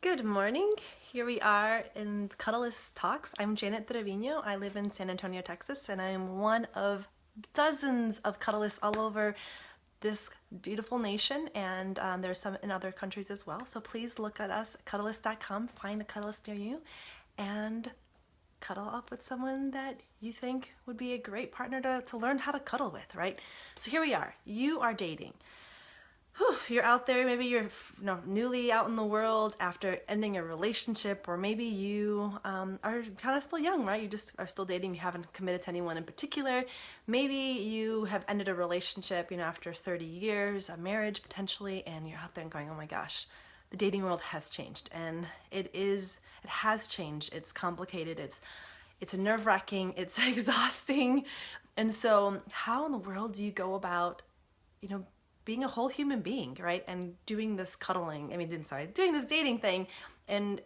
Good morning. Here we are in Cuddlist Talks. I'm Janet Trevino. I live in San Antonio, Texas, and I'm one of dozens of Cuddlists all over this beautiful nation, and there's some in other countries as well. So please look at us at cuddlist.com, find a Cuddlist near you, and cuddle up with someone that you think would be a great partner to learn how to cuddle with, right? So here we are. You are dating. You're out there, maybe you're newly out in the world after ending a relationship, or maybe you are kind of still young, right? You just are still dating, you haven't committed to anyone in particular. Maybe you have ended a relationship, after 30 years, a marriage potentially, and you're out there and going, oh my gosh, the dating world has changed. And it has changed. It's complicated, it's nerve-wracking, it's exhausting. And so how in the world do you go about, being a whole human being, right? And doing this doing this dating thing and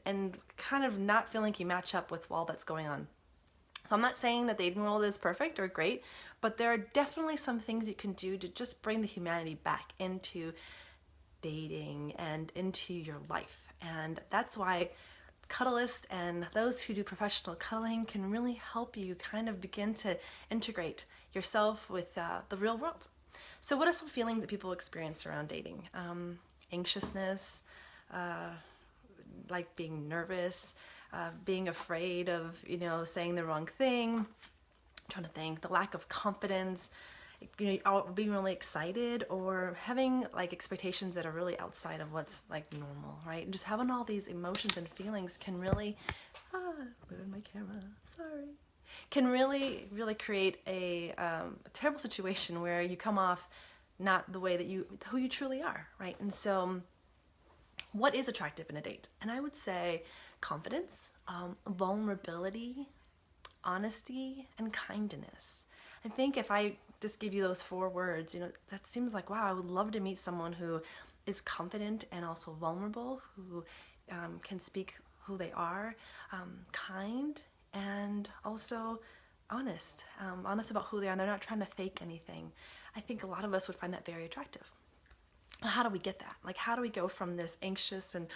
kind of not feeling like you match up with all that's going on. So I'm not saying that the dating world is perfect or great, but there are definitely some things you can do to just bring the humanity back into dating and into your life. And that's why Cuddlist and those who do professional cuddling can really help you kind of begin to integrate yourself with the real world. So what are some feelings that people experience around dating? Anxiousness, like being nervous, being afraid of, saying the wrong thing. I'm trying to think, the lack of confidence, being really excited, or having like expectations that are really outside of what's like normal, right? And just having all these emotions and feelings can really, ruin my camera, sorry. Can really create a terrible situation where you come off not the way that who you truly are, right? And so what is attractive in a date? And I would say confidence, vulnerability, honesty, and kindness. I think if I just give you those 4 words, that seems like, wow, I would love to meet someone who is confident and also vulnerable, who can speak who they are, kind, and also honest about who they are, and they're not trying to fake anything. I think a lot of us would find that very attractive. How do we get that? Like, how do we go from this anxious and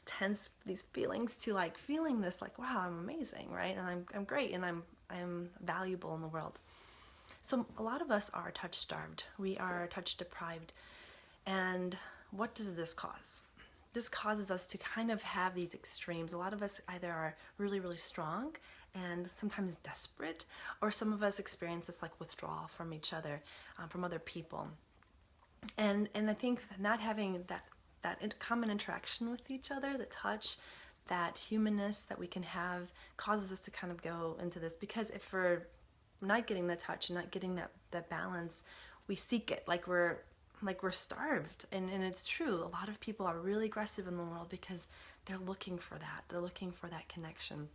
tense, these feelings, to like feeling this like, wow, I'm amazing, right? And I'm great, and I'm valuable in the world. So a lot of us are touch starved. We are touch deprived. And what does this cause? This causes us to kind of have these extremes. A lot of us either are really, really strong and sometimes desperate, or some of us experience this like withdrawal from each other, from other people. And I think not having that common interaction with each other, the touch, that humanness that we can have, causes us to kind of go into this, because if we're not getting the touch and not getting that balance, we seek it like we're starved. And it's true, a lot of people are really aggressive in the world because they're looking for that connection.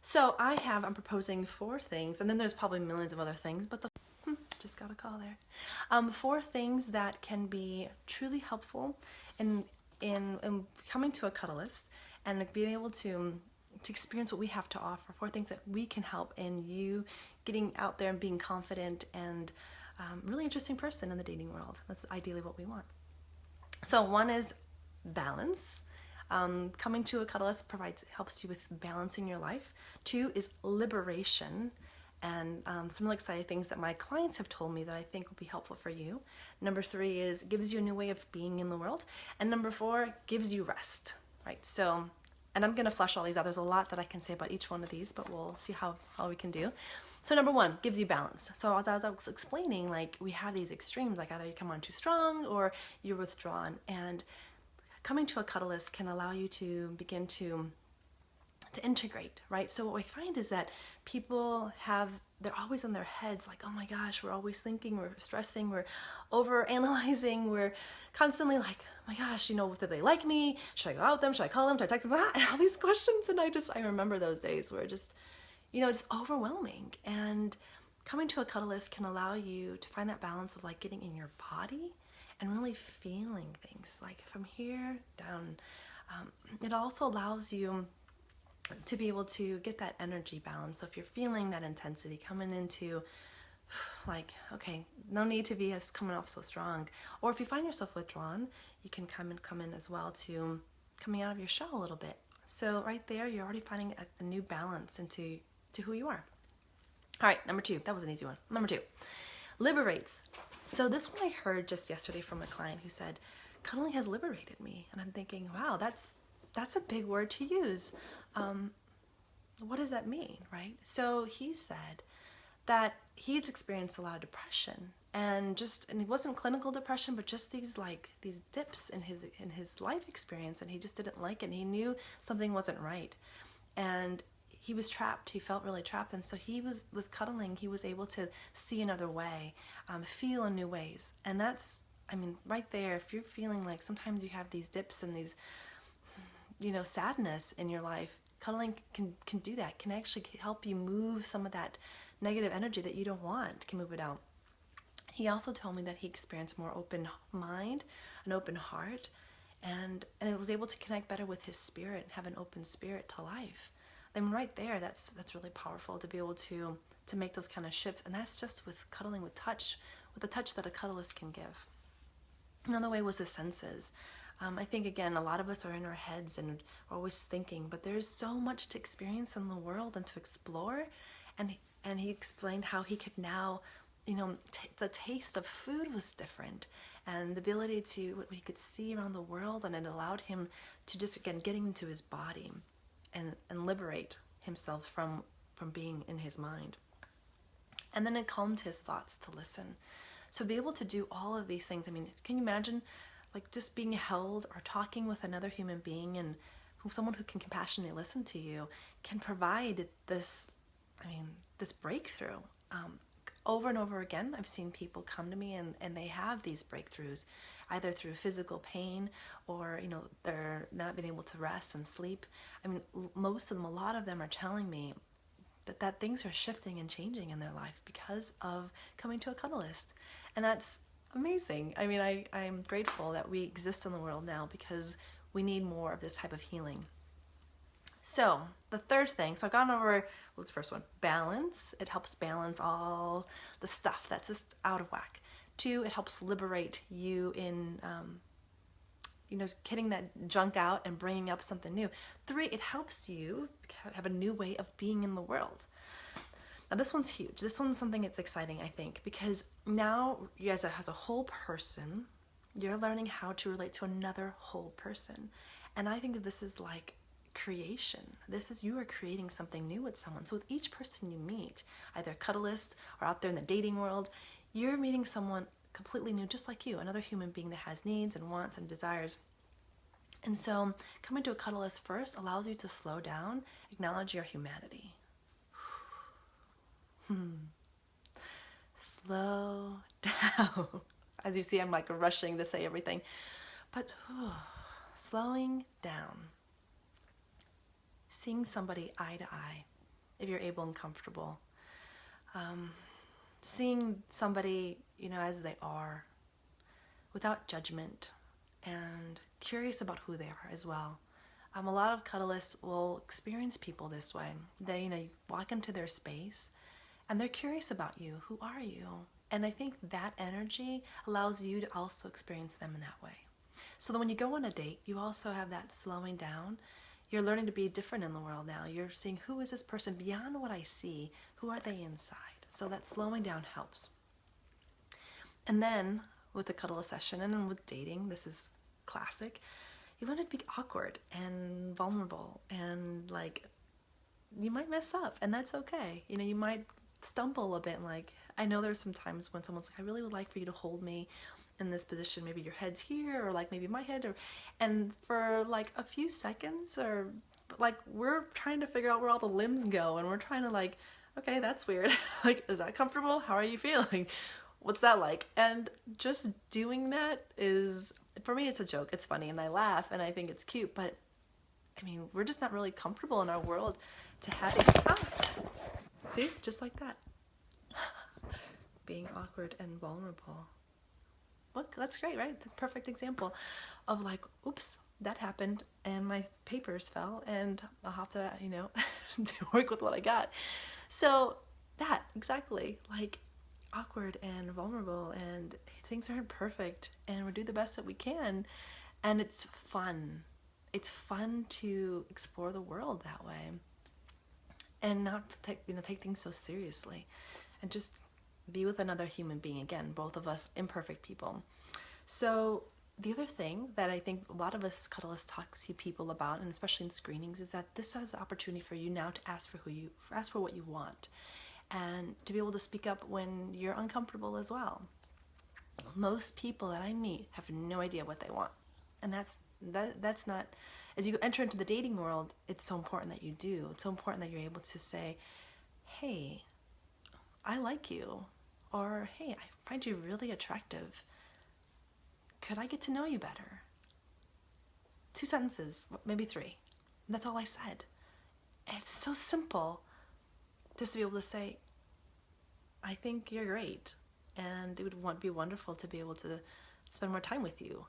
So I'm proposing 4 things, and then there's probably millions of other things, but just got a call there. 4 things that can be truly helpful in coming to a Cuddlist and being able to experience what we have to offer. 4 things that we can help in you getting out there and being confident and really interesting person in the dating world. That's ideally what we want. So 1 is balance. Coming to a Cuddlist helps you with balancing your life. 2 is liberation, and some really exciting things that my clients have told me that I think will be helpful for you. Number 3 is gives you a new way of being in the world. And number 4, gives you rest, right? So, and I'm gonna flesh all these out. There's a lot that I can say about each one of these, but we'll see how we can do. So number 1, gives you balance. So as I was explaining, like, we have these extremes, like either you come on too strong or you're withdrawn, and coming to a Cuddlist can allow you to begin to integrate, right? So what we find is that people they're always in their heads like, oh my gosh, we're always thinking, we're stressing, we're over analyzing, we're constantly like, oh my gosh, do they like me? Should I go out with them? Should I call them? Should I text them? And all these questions. And I remember those days where just overwhelming. And coming to a Cuddlist can allow you to find that balance of like getting in your body and really feeling things like from here down. It also allows you to be able to get that energy balance. So if you're feeling that intensity coming into like, okay, no need to be as coming off so strong. Or if you find yourself withdrawn, you can come in as well to coming out of your shell a little bit. So right there, you're already finding a new balance into who you are. All right, number 2. That was an easy one. Number 2, liberates. So this one I heard just yesterday from a client who said, cuddling has liberated me. And I'm thinking, wow, that's a big word to use. What does that mean, right? So he said that he's experienced a lot of depression, and it wasn't clinical depression, but just these dips in his life experience, and he just didn't like it. And he knew something wasn't right, and he was trapped. He felt really trapped, and so with cuddling, he was able to see another way, feel in new ways. And that's, right there, if you're feeling like sometimes you have these dips and these, sadness in your life, cuddling can do that, can actually help you move some of that negative energy that you don't want, can move it out. He also told me that he experienced more open mind, an open heart, and it was able to connect better with his spirit, have an open spirit to life. Right there, that's really powerful to be able to make those kind of shifts. And that's just with cuddling, with the touch that a cuddlist can give. Another way was the senses. I think, again, a lot of us are in our heads and we're always thinking, but there's so much to experience in the world and to explore. And he explained how he could now, the taste of food was different, and the ability to what he could see around the world, and it allowed him to just, again, getting into his body and liberate himself from being in his mind. And then it calmed his thoughts to listen. So be able to do all of these things. Can you imagine just being held or talking with another human being, and someone who can compassionately listen to you can provide this breakthrough. Over and over again, I've seen people come to me and they have these breakthroughs, either through physical pain or, they're not being able to rest and sleep. Most of them, a lot of them are telling me that things are shifting and changing in their life because of coming to a Cuddlist. And that's amazing. I'm grateful that we exist in the world now because we need more of this type of healing. So the third thing, so I've gone over, what was the first one? Balance. It helps balance all the stuff that's just out of whack. 2, it helps liberate you in, getting that junk out and bringing up something new. 3, it helps you have a new way of being in the world. Now this one's huge. This one's something that's exciting, I think, because now you as a whole person, you're learning how to relate to another whole person. And I think that this is like creation. You are creating something new with someone. So with each person you meet, either a Cuddlist or out there in the dating world, you're meeting someone completely new, just like you, another human being that has needs and wants and desires. And so coming to a Cuddlist first allows you to slow down, acknowledge your humanity. Slow down. As you see, I'm rushing to say everything, but slowing down. Seeing somebody eye to eye, if you're able and comfortable. Seeing somebody, as they are, without judgment, and curious about who they are as well. A lot of Cuddlists will experience people this way. They, you walk into their space, and they're curious about you. Who are you? And I think that energy allows you to also experience them in that way. So that when you go on a date, you also have that slowing down. You're learning to be different in the world now. You're seeing, who is this person beyond what I see? Who are they inside? So that slowing down helps. And then with the Cuddlist session and then with dating, this is classic, you learn to be awkward and vulnerable, and you might mess up, and that's okay. You might stumble a bit. I know there's some times when someone's like, I really would like for you to hold me in this position, maybe your head's here, or maybe my head, and for a few seconds, or we're trying to figure out where all the limbs go, and we're trying to okay, that's weird. Is that comfortable? How are you feeling? What's that like? And just doing that is, for me, it's a joke. It's funny, and I laugh, and I think it's cute, but we're just not really comfortable in our world to have it. See, just like that. Being awkward and vulnerable. Look, that's great, right? That's a perfect example of oops, that happened and my papers fell and I'll have to, to work with what I got. So that, exactly, awkward and vulnerable, and things aren't perfect, and we do the best that we can, and it's fun. it's fun to explore the world that way and not take things so seriously, and just be with another human being. Again, both of us imperfect people. So the other thing that I think a lot of us cuddlists talk to people about, and especially in screenings, is that this is an opportunity for you now to ask for what you want, and to be able to speak up when you're uncomfortable as well. Most people that I meet have no idea what they want, and that's not. As you enter into the dating world, it's so important that you do. It's so important that you're able to say, "Hey, I like you," or "Hey, I find you really attractive. Could I get to know you better?" 2 sentences, maybe 3. That's all I said. And it's so simple just to be able to say, "I think you're great, and it would be wonderful to be able to spend more time with you."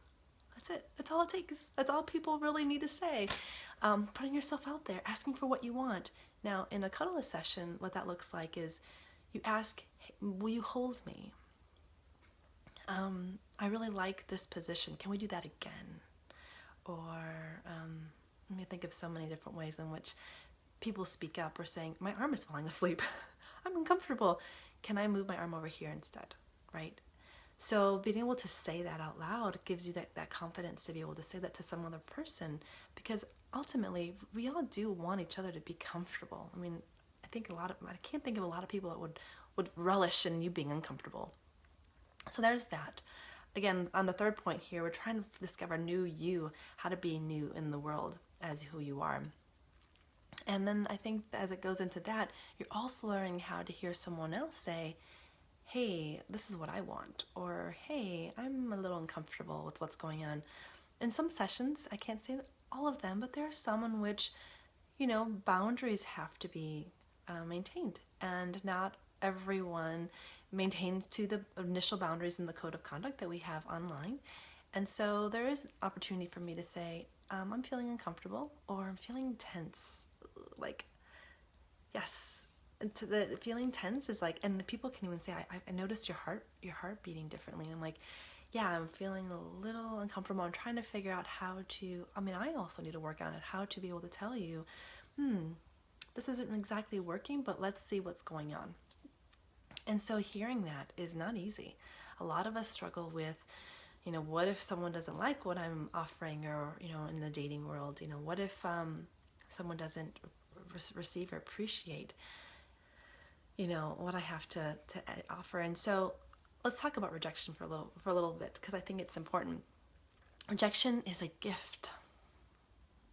That's it. That's all it takes. That's all people really need to say. Putting yourself out there, asking for what you want. Now, in a Cuddlist session, what that looks like is you ask, "Hey, will you hold me? I really like this position. Can we do that again?" Or let me think of so many different ways in which people speak up or saying, "My arm is falling asleep. I'm uncomfortable. Can I move my arm over here instead?" Right? So being able to say that out loud gives you that confidence to be able to say that to some other person, because ultimately we all do want each other to be comfortable. I mean, I can't think of a lot of people that would relish in you being uncomfortable. So there's that. Again, on the third point here, we're trying to discover new you, how to be new in the world as who you are. And then I think as it goes into that, you're also learning how to hear someone else say, "Hey, this is what I want," or "Hey, I'm a little uncomfortable with what's going on." In some sessions, I can't say all of them, but there are some in which, boundaries have to be maintained, and not everyone maintains to the initial boundaries in the code of conduct that we have online. And so there is opportunity for me to say, "I'm feeling uncomfortable," or "I'm feeling tense." Like, yes. And to the feeling tense is like, and the people can even say, I noticed your heart beating differently. And I'm like, yeah, I'm feeling a little uncomfortable. I'm trying to figure out how to, I also need to work on it, how to be able to tell you, this isn't exactly working, but let's see what's going on. And so hearing that is not easy. A lot of us struggle with, what if someone doesn't like what I'm offering, or, in the dating world, what if someone doesn't receive or appreciate what I have to offer. And so let's talk about rejection for a little bit, because I think it's important. Rejection is a gift.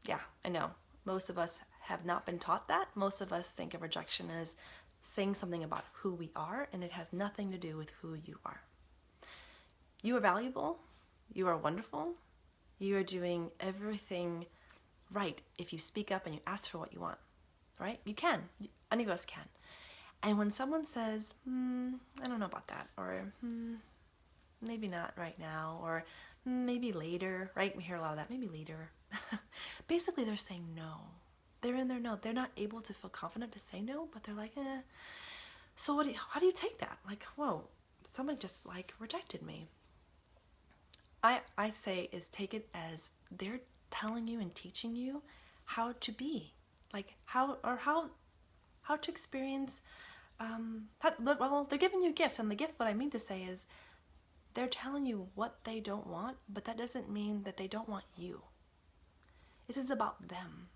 Yeah, I know. Most of us have not been taught that. Most of us think of rejection as saying something about who we are, and it has nothing to do with who you are. You are valuable. You are wonderful. You are doing everything right if you speak up and you ask for what you want, right? You can. Any of us can. And when someone says, I don't know about that, or maybe not right now, or maybe later, right? We hear a lot of that, maybe later. Basically, they're saying no. They're in their no. They're not able to feel confident to say no, but they're like, eh. So how do you take that? Like, whoa, someone just rejected me. I say is take it as they're telling you and teaching you how to be, how to experience. Well, they're giving you a gift, and the gift, what I mean to say is, they're telling you what they don't want, but that doesn't mean that they don't want you. This is about them.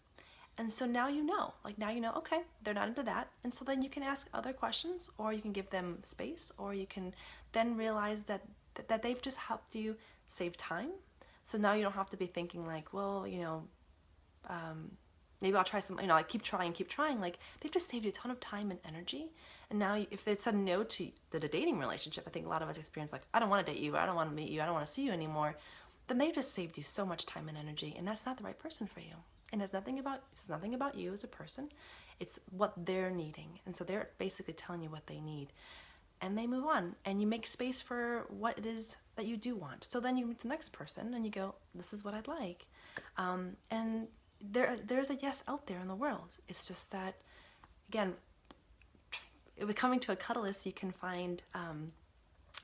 And so now okay, they're not into that. And so then you can ask other questions, or you can give them space, or you can then realize that they've just helped you save time. So now you don't have to be thinking maybe I'll try some, keep trying. They've just saved you a ton of time and energy. And now if they said no to the dating relationship, I think a lot of us experience I don't want to date you, I don't want to meet you, I don't want to see you anymore. Then they've just saved you so much time and energy, and that's not the right person for you. And it's nothing about you as a person. It's what they're needing. And so they're basically telling you what they need. And they move on, and you make space for what it is that you do want. So then you meet the next person and you go, this is what I'd like. And there's a yes out there in the world. It's just that, again, with coming to a Cuddlist, you can find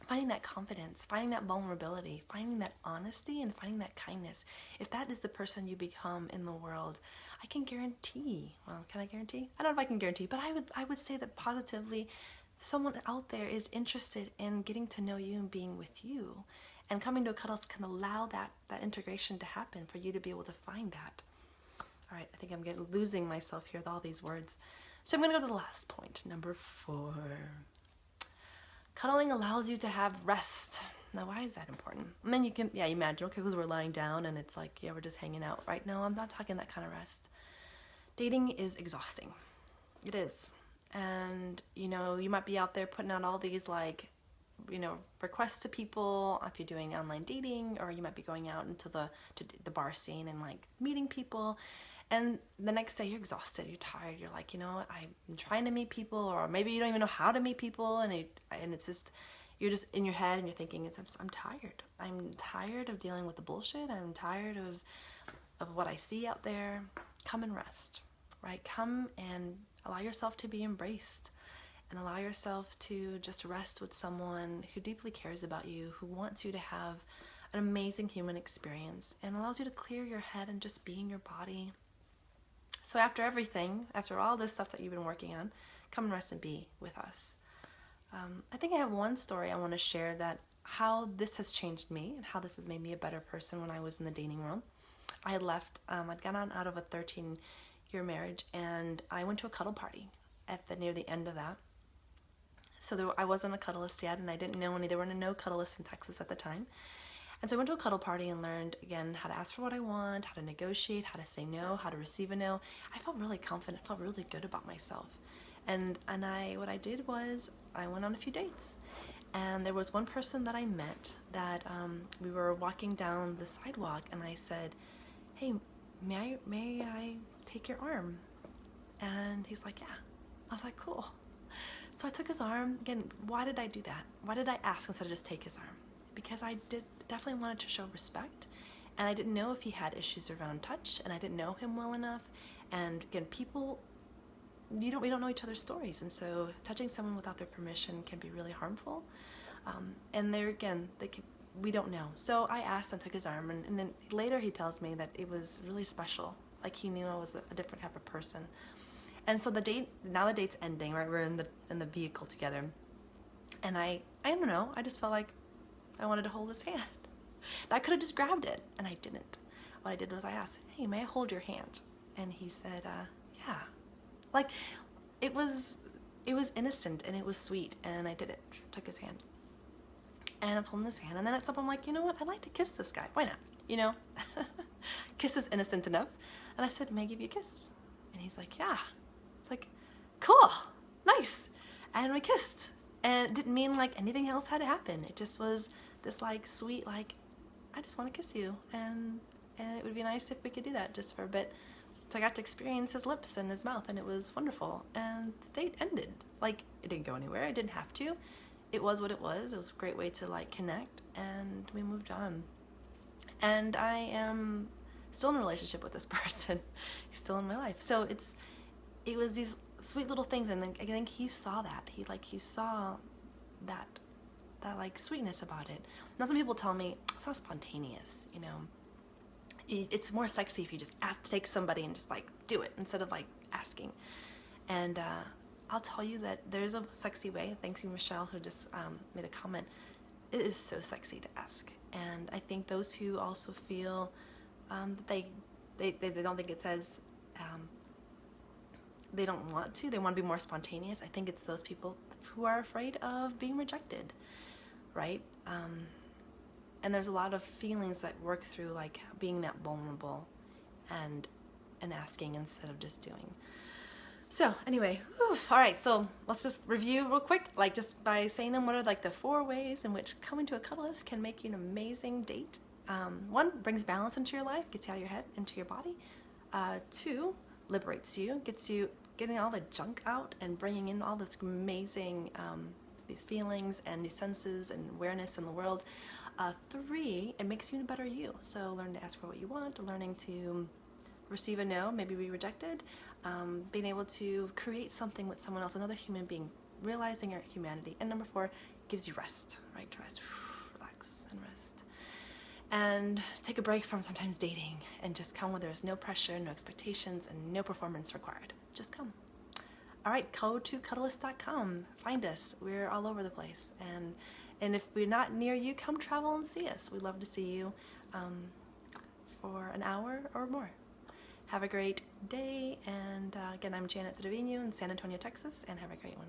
finding that confidence, finding that vulnerability, finding that honesty, and finding that kindness. If that is the person you become in the world, I can guarantee, well, can I guarantee? I don't know if I can guarantee, but I would say that positively, someone out there is interested in getting to know you and being with you. And coming to a Cuddlist can allow that integration to happen, for you to be able to find that. All right, I think I'm losing myself here with all these words. So I'm going to go to the last point, number 4. Cuddling allows you to have rest. Now, why is that important? I mean, you can, yeah, imagine, okay, because we're lying down and it's like, yeah, we're just hanging out, right? No, I'm not talking that kind of rest. Dating is exhausting. It is. And, you know, you might be out there putting out all these, like, you know, requests to people if you're doing online dating, or you might be going out into the bar scene and, like, meeting people. And the next day you're exhausted, you're tired, you're like, you know, I'm trying to meet people, or maybe you don't even know how to meet people, and it's just, you're just in your head and you're thinking, I'm tired. I'm tired of dealing with the bullshit. I'm tired of what I see out there. Come and rest, right? Come and allow yourself to be embraced, and allow yourself to just rest with someone who deeply cares about you, who wants you to have an amazing human experience, and allows you to clear your head and just be in your body. So after everything, after all this stuff that you've been working on, come and rest and be with us. I think I have one story I want to share, that how this has changed me and how this has made me a better person when I was in the dating world. I had left, I'd gotten out of a 13-year marriage, and I went to a cuddle party near the end of that. So I wasn't a Cuddlist yet, and I didn't know there were no Cuddlists in Texas at the time. And so I went to a cuddle party and learned, again, how to ask for what I want, how to negotiate, how to say no, how to receive a no. I felt really confident, felt really good about myself. And what I did was I went on a few dates. And there was one person that I met that we were walking down the sidewalk, and I said, hey, may I take your arm? And he's like, yeah. I was like, cool. So I took his arm. Again, why did I do that? Why did I ask instead of just take his arm? Because I definitely wanted to show respect, and I didn't know if he had issues around touch, and I didn't know him well enough. And again, people, we don't know each other's stories, and so touching someone without their permission can be really harmful. And there again, we don't know. So I asked and took his arm, and then later he tells me that it was really special. Like, he knew I was a different type of person. And so the date's ending, right? We're in the vehicle together, and I don't know. I just felt like I wanted to hold his hand. I could have just grabbed it, and I didn't. What I did was I asked, hey, may I hold your hand? And he said, yeah. Like, it was innocent, and it was sweet, and I did it. Took his hand. And I was holding his hand, and then at some point I'm like, you know what? I'd like to kiss this guy. Why not? You know? Kiss is innocent enough. And I said, may I give you a kiss? And he's like, yeah. It's like, cool. Nice. And we kissed. And it didn't mean like anything else had to happen. It just was this like sweet, like, I just want to kiss you, and it would be nice if we could do that just for a bit. So I got to experience his lips and his mouth, and it was wonderful. And the date ended. Like, it didn't go anywhere. I didn't have to. It was what it was. It was a great way to like connect, and we moved on. And I am still in a relationship with this person. He's still in my life. So it was these sweet little things, and then I think he saw that. He saw that like sweetness about it. Now some people tell me it's not spontaneous, you know. It's more sexy if you just take somebody and just like do it instead of like asking. And I'll tell you that there's a sexy way. Thanks you, Michelle, who just made a comment. It is so sexy to ask, and I think those who also feel that they don't think it says they don't want to. They want to be more spontaneous. I think it's those people who are afraid of being rejected, right? And there's a lot of feelings that work through like being that vulnerable and asking instead of just doing. So anyway, all right, so let's just review real quick, like just by saying them, what are like the 4 ways in which coming to a Cuddlist can make you an amazing date. 1, brings balance into your life, gets you out of your head, into your body. 2, liberates you, gets you getting all the junk out and bringing in all this amazing these feelings and new senses and awareness in the world. 3, it makes you a better you. So learn to ask for what you want, learning to receive a no, maybe be rejected, being able to create something with someone else, another human being, realizing your humanity. And number 4, gives you rest, right? To rest, relax and rest. And take a break from sometimes dating and just come where there's no pressure, no expectations, and no performance required. Just come. All right, go to Cuddlist.com. Find us. We're all over the place. And if we're not near you, come travel and see us. We'd love to see you for an hour or more. Have a great day. And again, I'm Janet Trevino in San Antonio, Texas, and have a great one.